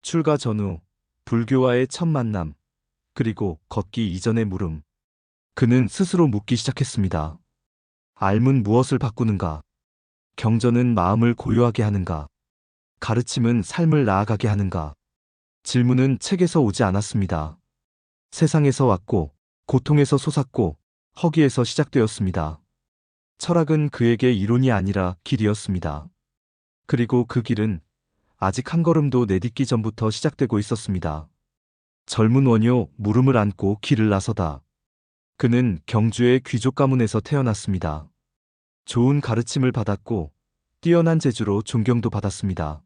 출가 전후, 불교와의 첫 만남, 그리고 걷기 이전의 물음. 그는 스스로 묻기 시작했습니다. 삶은 무엇을 바꾸는가? 경전은 마음을 고요하게 하는가? 가르침은 삶을 나아가게 하는가? 질문은 책에서 오지 않았습니다. 세상에서 왔고, 고통에서 솟았고, 허기에서 시작되었습니다. 철학은 그에게 이론이 아니라 길이었습니다. 그리고 그 길은 아직 한 걸음도 내딛기 전부터 시작되고 있었습니다. 젊은 원효 물음을 안고 길을 나서다. 그는 경주의 귀족 가문에서 태어났습니다. 좋은 가르침을 받았고 뛰어난 재주로 존경도 받았습니다.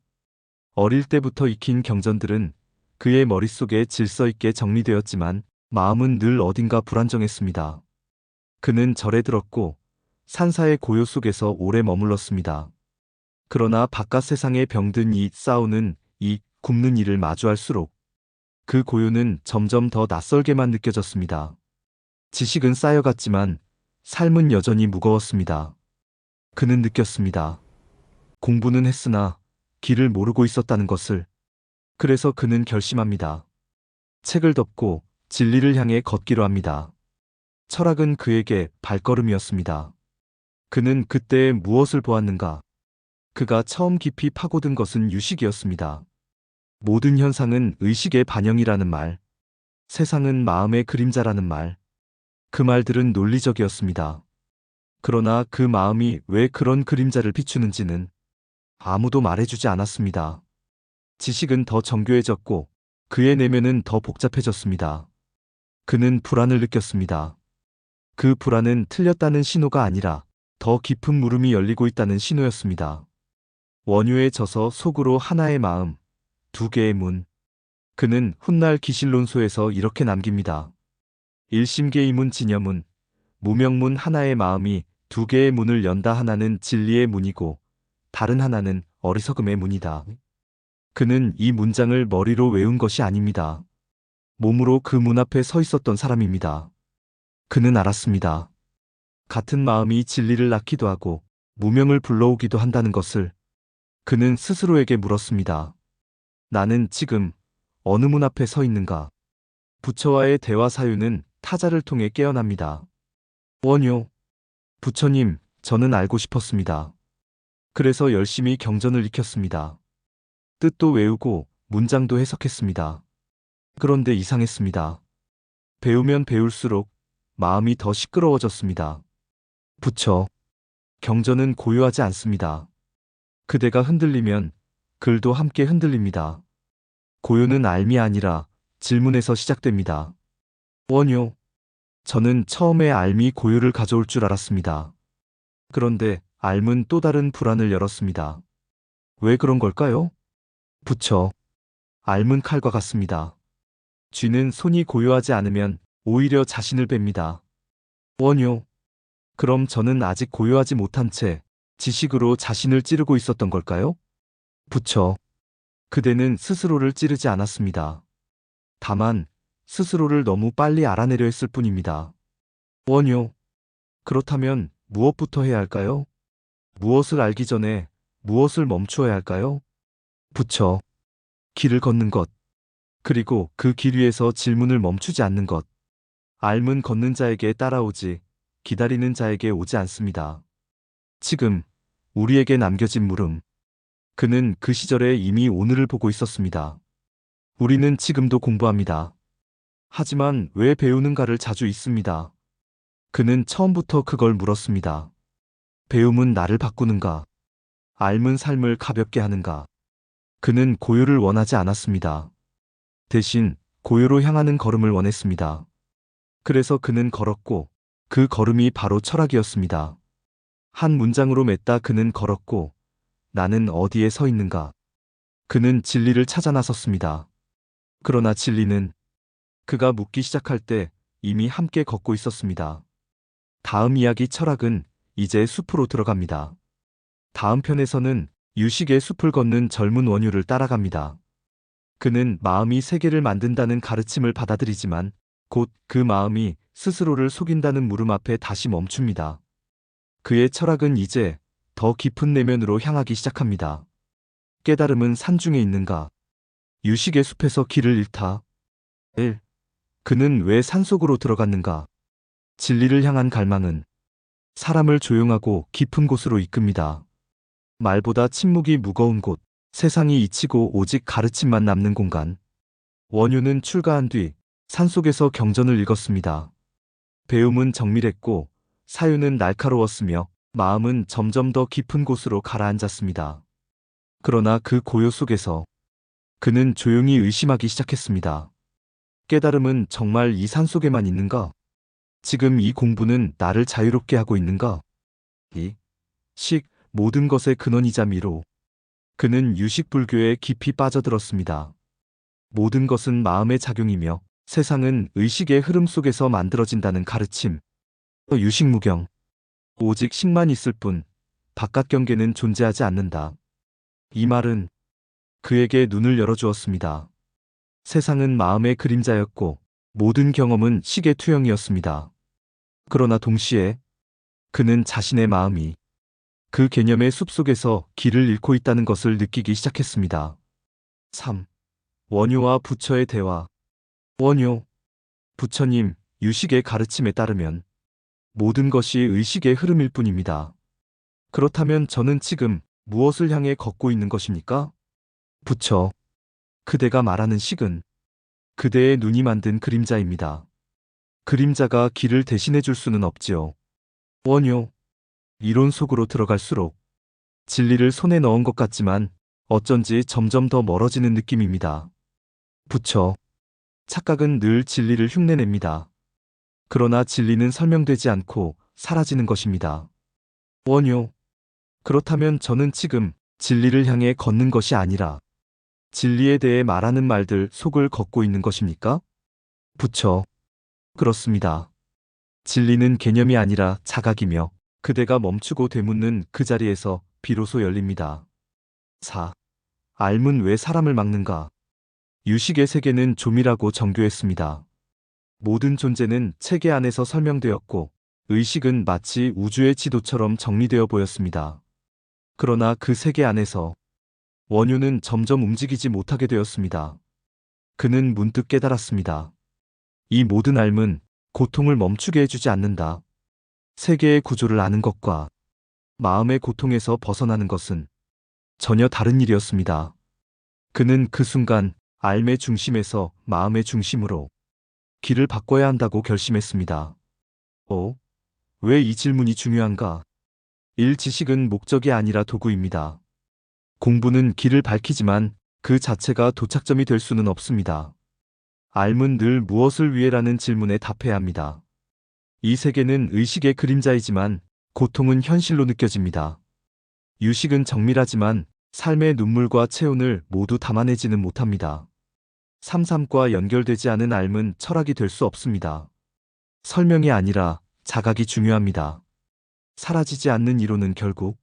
어릴 때부터 익힌 경전들은 그의 머릿속에 질서 있게 정리되었지만 마음은 늘 어딘가 불안정했습니다. 그는 절에 들었고 산사의 고요 속에서 오래 머물렀습니다. 그러나 바깥 세상에 병든 이 싸우는 이 굶는 이를 마주할수록 그 고요는 점점 더 낯설게만 느껴졌습니다. 지식은 쌓여갔지만 삶은 여전히 무거웠습니다. 그는 느꼈습니다. 공부는 했으나 길을 모르고 있었다는 것을. 그래서 그는 결심합니다. 책을 덮고 진리를 향해 걷기로 합니다. 철학은 그에게 발걸음이었습니다. 그는 그때 무엇을 보았는가? 그가 처음 깊이 파고든 것은 유식이었습니다. 모든 현상은 의식의 반영이라는 말, 세상은 마음의 그림자라는 말. 그 말들은 논리적이었습니다. 그러나 그 마음이 왜 그런 그림자를 비추는지는 아무도 말해주지 않았습니다. 지식은 더 정교해졌고 그의 내면은 더 복잡해졌습니다. 그는 불안을 느꼈습니다. 그 불안은 틀렸다는 신호가 아니라 더 깊은 물음이 열리고 있다는 신호였습니다. 원효에 져서 속으로 하나의 마음, 두 개의 문. 그는 훗날 기실론소에서 이렇게 남깁니다. 일심계이문 진여문, 무명문 하나의 마음이 두 개의 문을 연다. 하나는 진리의 문이고 다른 하나는 어리석음의 문이다. 그는 이 문장을 머리로 외운 것이 아닙니다. 몸으로 그 문 앞에 서 있었던 사람입니다. 그는 알았습니다. 같은 마음이 진리를 낳기도 하고 무명을 불러오기도 한다는 것을. 그는 스스로에게 물었습니다. 나는 지금 어느 문 앞에 서 있는가? 부처와의 대화 사유는 타자를 통해 깨어납니다. 원효, 부처님, 저는 알고 싶었습니다. 그래서 열심히 경전을 익혔습니다. 뜻도 외우고 문장도 해석했습니다. 그런데 이상했습니다. 배우면 배울수록 마음이 더 시끄러워졌습니다. 부처, 경전은 고요하지 않습니다. 그대가 흔들리면 글도 함께 흔들립니다. 고요는 알미 아니라 질문에서 시작됩니다. 원효, 저는 처음에 알미 고요를 가져올 줄 알았습니다. 그런데 알문 또 다른 불안을 열었습니다. 왜 그런 걸까요? 부처, 알문 칼과 같습니다. 쥐는 손이 고요하지 않으면 오히려 자신을 뺍니다. 원효, 그럼 저는 아직 고요하지 못한 채 지식으로 자신을 찌르고 있었던 걸까요? 부처, 그대는 스스로를 찌르지 않았습니다. 다만 스스로를 너무 빨리 알아내려 했을 뿐입니다. 원효, 그렇다면 무엇부터 해야 할까요? 무엇을 알기 전에 무엇을 멈추어야 할까요? 부처, 길을 걷는 것, 그리고 그 길 위에서 질문을 멈추지 않는 것. 알문 걷는 자에게 따라오지, 기다리는 자에게 오지 않습니다. 지금 우리에게 남겨진 물음. 그는 그 시절에 이미 오늘을 보고 있었습니다. 우리는 지금도 공부합니다. 하지만 왜 배우는가를 자주 잊습니다. 그는 처음부터 그걸 물었습니다. 배움은 나를 바꾸는가? 앓은 삶을 가볍게 하는가? 그는 고요를 원하지 않았습니다. 대신 고요로 향하는 걸음을 원했습니다. 그래서 그는 걸었고 그 걸음이 바로 철학이었습니다. 한 문장으로 맺다 그는 걸었고 나는 어디에 서 있는가? 그는 진리를 찾아 나섰습니다. 그러나 진리는 그가 묻기 시작할 때 이미 함께 걷고 있었습니다. 다음 이야기 철학은 이제 숲으로 들어갑니다. 다음 편에서는 유식의 숲을 걷는 젊은 원효를 따라갑니다. 그는 마음이 세계를 만든다는 가르침을 받아들이지만 곧 그 마음이 스스로를 속인다는 물음 앞에 다시 멈춥니다. 그의 철학은 이제 더 깊은 내면으로 향하기 시작합니다. 깨달음은 산중에 있는가? 유식의 숲에서 길을 잃다. 1. 그는 왜 산속으로 들어갔는가? 진리를 향한 갈망은 사람을 조용하고 깊은 곳으로 이끕니다. 말보다 침묵이 무거운 곳, 세상이 잊히고 오직 가르침만 남는 공간. 원효는 출가한 뒤 산속에서 경전을 읽었습니다. 배움은 정밀했고 사유는 날카로웠으며 마음은 점점 더 깊은 곳으로 가라앉았습니다. 그러나 그 고요 속에서 그는 조용히 의심하기 시작했습니다. 깨달음은 정말 이 산속에만 있는가? 지금 이 공부는 나를 자유롭게 하고 있는가? 이 식, 모든 것의 근원이자 미로. 그는 유식불교에 깊이 빠져들었습니다. 모든 것은 마음의 작용이며 세상은 의식의 흐름 속에서 만들어진다는 가르침. 유식무경. 오직 식만 있을 뿐 바깥 경계는 존재하지 않는다. 이 말은 그에게 눈을 열어주었습니다. 세상은 마음의 그림자였고 모든 경험은 식의 투영이었습니다. 그러나 동시에 그는 자신의 마음이 그 개념의 숲속에서 길을 잃고 있다는 것을 느끼기 시작했습니다. 3. 원효와 부처의 대화. 원효, 부처님, 유식의 가르침에 따르면 모든 것이 의식의 흐름일 뿐입니다. 그렇다면 저는 지금 무엇을 향해 걷고 있는 것입니까? 부처, 그대가 말하는 식은 그대의 눈이 만든 그림자입니다. 그림자가 길을 대신해 줄 수는 없지요. 원효, 이론 속으로 들어갈수록 진리를 손에 넣은 것 같지만 어쩐지 점점 더 멀어지는 느낌입니다. 부처, 착각은 늘 진리를 흉내냅니다. 그러나 진리는 설명되지 않고 사라지는 것입니다. 원효, 그렇다면 저는 지금 진리를 향해 걷는 것이 아니라 진리에 대해 말하는 말들 속을 걷고 있는 것입니까? 부처, 그렇습니다. 진리는 개념이 아니라 자각이며 그대가 멈추고 되묻는 그 자리에서 비로소 열립니다. 4. 알문 왜 사람을 막는가? 유식의 세계는 조밀하고 정교했습니다. 모든 존재는 체계 안에서 설명되었고 의식은 마치 우주의 지도처럼 정리되어 보였습니다. 그러나 그 세계 안에서 원효는 점점 움직이지 못하게 되었습니다. 그는 문득 깨달았습니다. 이 모든 알문, 고통을 멈추게 해주지 않는다. 세계의 구조를 아는 것과 마음의 고통에서 벗어나는 것은 전혀 다른 일이었습니다. 그는 그 순간 알의 중심에서 마음의 중심으로 길을 바꿔야 한다고 결심했습니다. 왜 이 질문이 중요한가? 1. 지식은 목적이 아니라 도구입니다. 공부는 길을 밝히지만 그 자체가 도착점이 될 수는 없습니다. 알문 늘 무엇을 위해라는 질문에 답해야 합니다. 이 세계는 의식의 그림자이지만 고통은 현실로 느껴집니다. 유식은 정밀하지만 삶의 눈물과 체온을 모두 담아내지는 못합니다. 삶과 연결되지 않은 알문 철학이 될 수 없습니다. 설명이 아니라 자각이 중요합니다. 사라지지 않는 이론은 결국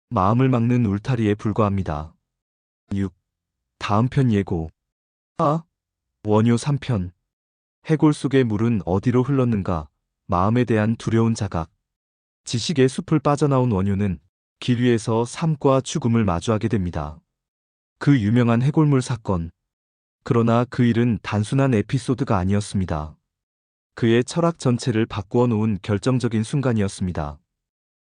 마음을 막는 울타리에 불과합니다. 6. 다음 편 예고. 원효 3편. 해골 속의 물은 어디로 흘렀는가? 마음에 대한 두려운 자각. 지식의 숲을 빠져나온 원효는 길 위에서 삶과 죽음을 마주하게 됩니다. 그 유명한 해골물 사건. 그러나 그 일은 단순한 에피소드가 아니었습니다. 그의 철학 전체를 바꾸어 놓은 결정적인 순간이었습니다.